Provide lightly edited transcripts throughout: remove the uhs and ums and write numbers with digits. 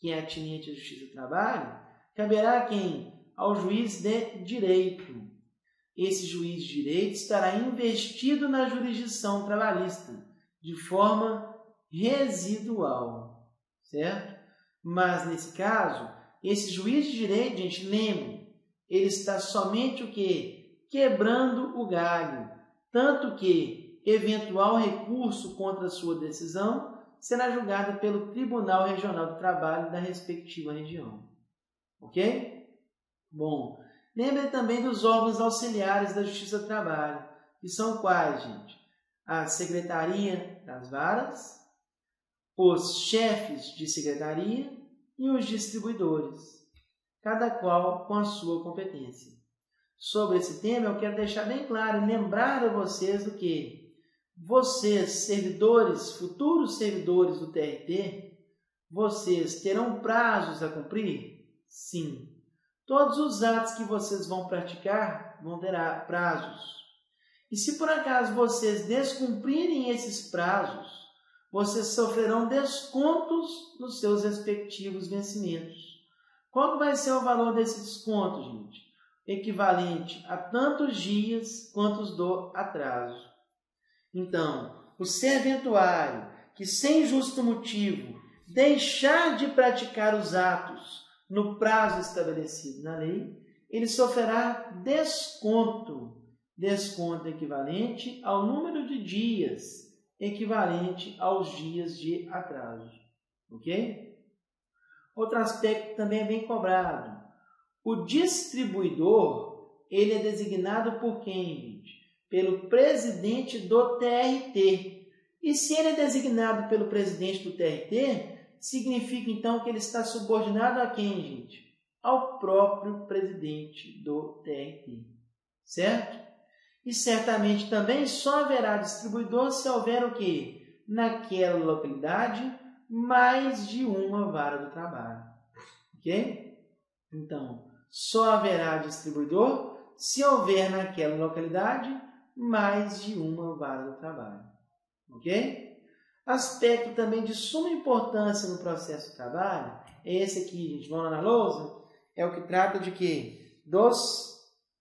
que é atinente à justiça do trabalho, caberá a quem? Ao juiz de direito. Esse juiz de direito estará investido na jurisdição trabalhista, de forma residual, certo? Mas, nesse caso, esse juiz de direito, gente, lembre, ele está somente o quê? Quebrando o galho, tanto que eventual recurso contra a sua decisão será julgado pelo Tribunal Regional do Trabalho da respectiva região. Ok? Bom, lembre também dos órgãos auxiliares da Justiça do Trabalho, que são quais, gente? A Secretaria das Varas, os chefes de secretaria e os distribuidores, cada qual com a sua competência. Sobre esse tema, eu quero deixar bem claro e lembrar a vocês do que vocês, servidores, futuros servidores do TRT, vocês terão prazos a cumprir? Sim. Todos os atos que vocês vão praticar vão ter prazos. E se por acaso vocês descumprirem esses prazos, vocês sofrerão descontos nos seus respectivos vencimentos. Qual vai ser o valor desse desconto, gente? Equivalente a tantos dias quantos do atraso. Então, o serventuário que sem justo motivo deixar de praticar os atos no prazo estabelecido na lei, ele sofrerá desconto equivalente ao número de dias, equivalente aos dias de atraso. Ok? Outro aspecto também é bem cobrado. O distribuidor, ele é designado por quem, gente? Pelo presidente do TRT. E se ele é designado pelo presidente do TRT, significa então que ele está subordinado a quem, gente? Ao próprio presidente do TRT. Certo? E certamente também só haverá distribuidor se houver o quê? Naquela localidade, mais de uma vara do trabalho. Ok? Então, só haverá distribuidor se houver naquela localidade mais de uma vara do trabalho. Ok? Aspecto também de suma importância no processo de trabalho é esse aqui, gente. Vamos lá na lousa? É o que trata de quê? Dos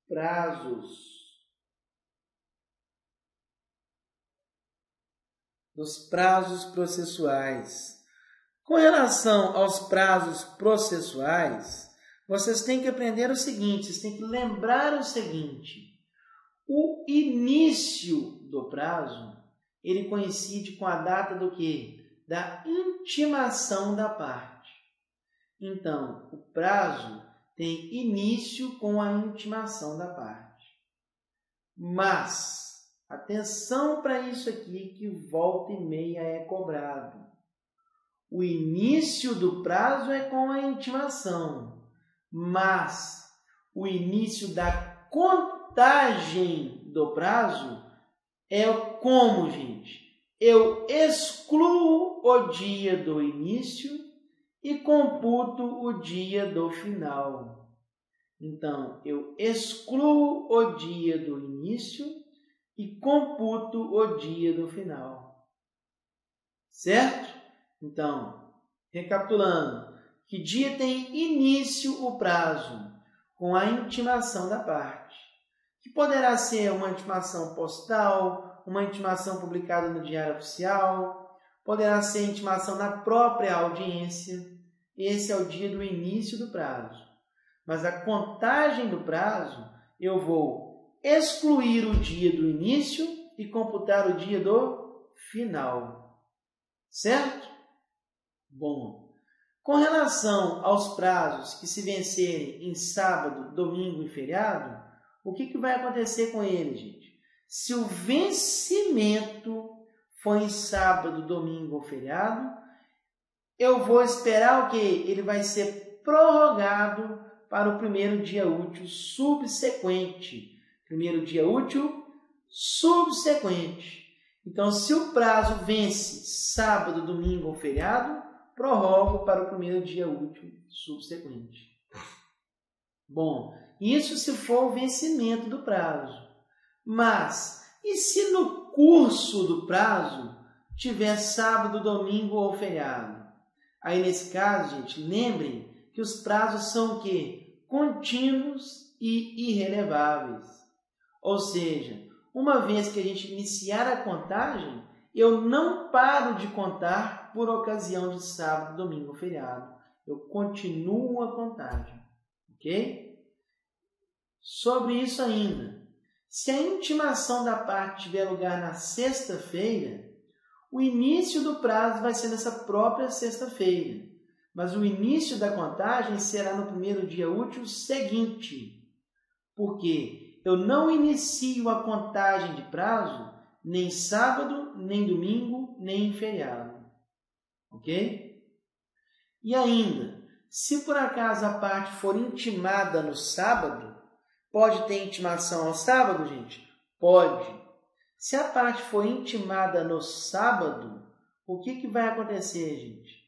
prazos. Dos prazos processuais. Com relação aos prazos processuais, vocês têm que aprender o seguinte, vocês têm que lembrar o seguinte. O início do prazo, ele coincide com a data do quê? Da intimação da parte. Então, o prazo tem início com a intimação da parte. Mas, atenção para isso aqui que volta e meia é cobrado. O início do prazo é com a intimação, mas o início da contagem do prazo é como, gente? Eu excluo o dia do início e computo o dia do final. Então, eu excluo o dia do início e computo o dia do final. Certo? Então, recapitulando, que dia tem início o prazo? Com a intimação da parte, que poderá ser uma intimação postal, uma intimação publicada no Diário Oficial, poderá ser intimação na própria audiência. Esse é o dia do início do prazo. Mas a contagem do prazo, eu vou excluir o dia do início e computar o dia do final. Certo? Bom, com relação aos prazos que se vencerem em sábado, domingo e feriado, o que vai acontecer com eles, gente? Se o vencimento for em sábado, domingo ou feriado, eu vou esperar o quê? Ele vai ser prorrogado para o primeiro dia útil subsequente. Primeiro dia útil subsequente. Então, se o prazo vence sábado, domingo ou feriado, prorrogo para o primeiro dia útil subsequente. Bom, isso se for o vencimento do prazo. Mas, e se no curso do prazo tiver sábado, domingo ou feriado? Aí, nesse caso, gente, lembrem que os prazos são o quê? Contínuos e irreleváveis. Ou seja, uma vez que a gente iniciar a contagem, eu não paro de contar por ocasião de sábado, domingo ou feriado. Eu continuo a contagem. Ok? Sobre isso ainda, se a intimação da parte tiver lugar na sexta-feira, o início do prazo vai ser nessa própria sexta-feira, mas o início da contagem será no primeiro dia útil seguinte, porque eu não inicio a contagem de prazo nem sábado, nem domingo, nem em feriado. Ok? E ainda, se por acaso a parte for intimada no sábado, pode ter intimação ao sábado, gente? Pode. Se a parte for intimada no sábado, o que vai acontecer, gente?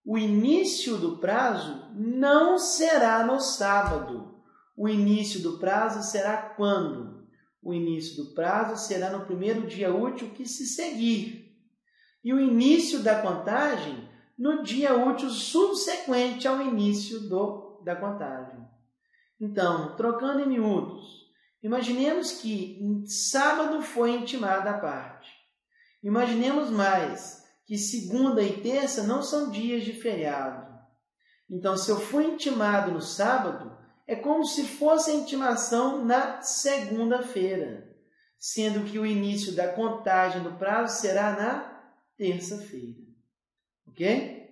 O início do prazo não será no sábado. O início do prazo será quando? O início do prazo será no primeiro dia útil que se seguir. E o início da contagem no dia útil subsequente ao início da contagem. Então, trocando em miúdos, imaginemos que sábado foi intimada a parte. Imaginemos mais que segunda e terça não são dias de feriado. Então, se eu fui intimado no sábado, é como se fosse a intimação na segunda-feira, sendo que o início da contagem do prazo será na terça-feira. Ok?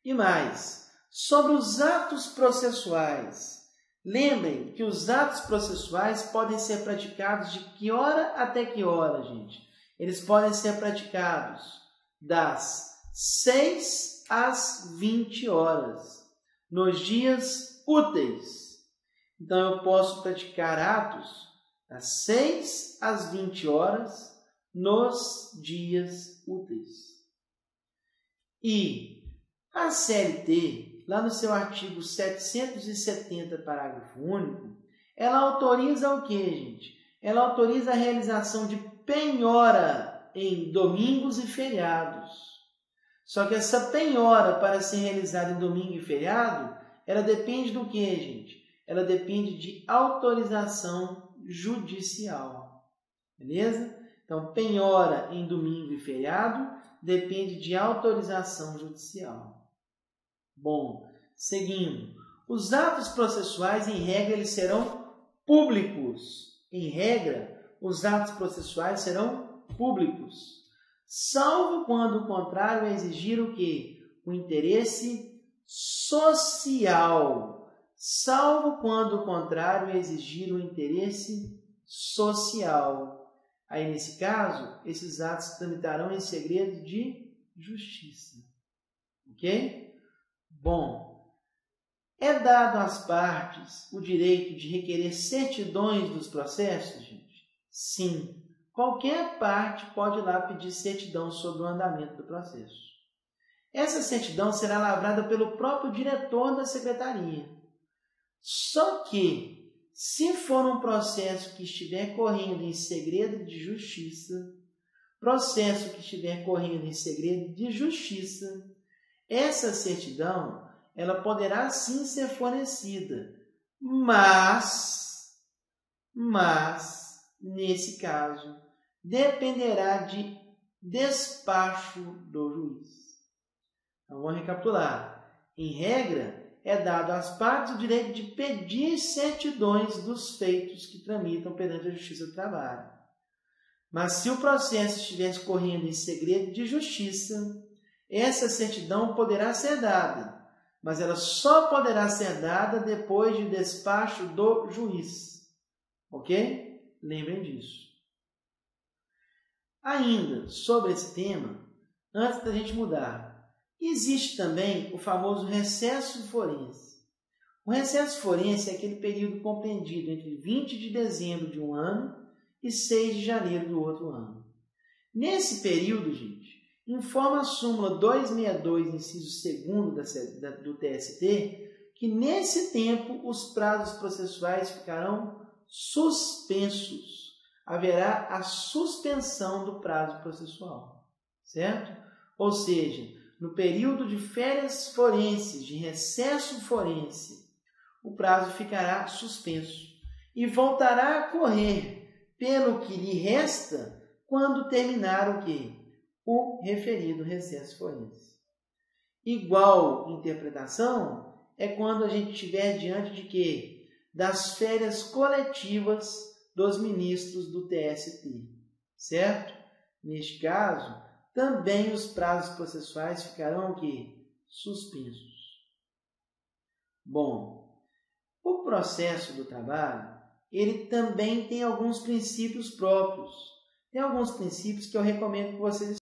E mais, sobre os atos processuais. Lembrem que os atos processuais podem ser praticados de que hora até que hora, gente? Eles podem ser praticados das 6 às 20 horas, nos dias úteis. Então, eu posso praticar atos das 6 às 20 horas nos dias úteis. E a CLT, lá no seu artigo 770, parágrafo único, ela autoriza o quê, gente? Ela autoriza a realização de penhora em domingos e feriados. Só que essa penhora, para ser realizada em domingo e feriado, ela depende do quê, gente? Ela depende de autorização judicial. Beleza? Então, penhora em domingo e feriado depende de autorização judicial. Bom, seguindo. Os atos processuais, em regra, eles serão públicos. Em regra, os atos processuais serão públicos, salvo quando o contrário exigir o quê? O interesse social. Salvo quando o contrário exigir o interesse social. Aí, nesse caso, esses atos tramitarão em segredo de justiça. Ok? Bom, é dado às partes o direito de requerer certidões dos processos, gente? Sim. Qualquer parte pode ir lá pedir certidão sobre o andamento do processo. Essa certidão será lavrada pelo próprio diretor da secretaria. Só que, se for um processo que estiver correndo em segredo de justiça, essa certidão ela poderá sim ser fornecida, mas nesse caso, dependerá de despacho do juiz. Então, vamos recapitular. Em regra, é dado às partes o direito de pedir certidões dos feitos que tramitam perante a Justiça do Trabalho. Mas se o processo estivesse correndo em segredo de justiça, essa certidão poderá ser dada, mas ela só poderá ser dada depois de despacho do juiz. Ok? Lembrem disso. Ainda sobre esse tema, antes da gente mudar, existe também o famoso recesso forense. O recesso forense é aquele período compreendido entre 20 de dezembro de um ano e 6 de janeiro do outro ano. Nesse período, gente, informa a súmula 262, inciso 2º do TST, que nesse tempo os prazos processuais ficarão suspensos. Haverá a suspensão do prazo processual, certo? Ou seja, no período de férias forenses, de recesso forense, o prazo ficará suspenso e voltará a correr pelo que lhe resta quando terminar o quê? O referido recesso forense. Igual interpretação é quando a gente estiver diante de quê? Das férias coletivas dos ministros do TST, certo? Neste caso, também os prazos processuais ficarão o quê? Suspensos. Bom, o processo do trabalho, ele também tem alguns princípios próprios. Tem alguns princípios que eu recomendo que vocês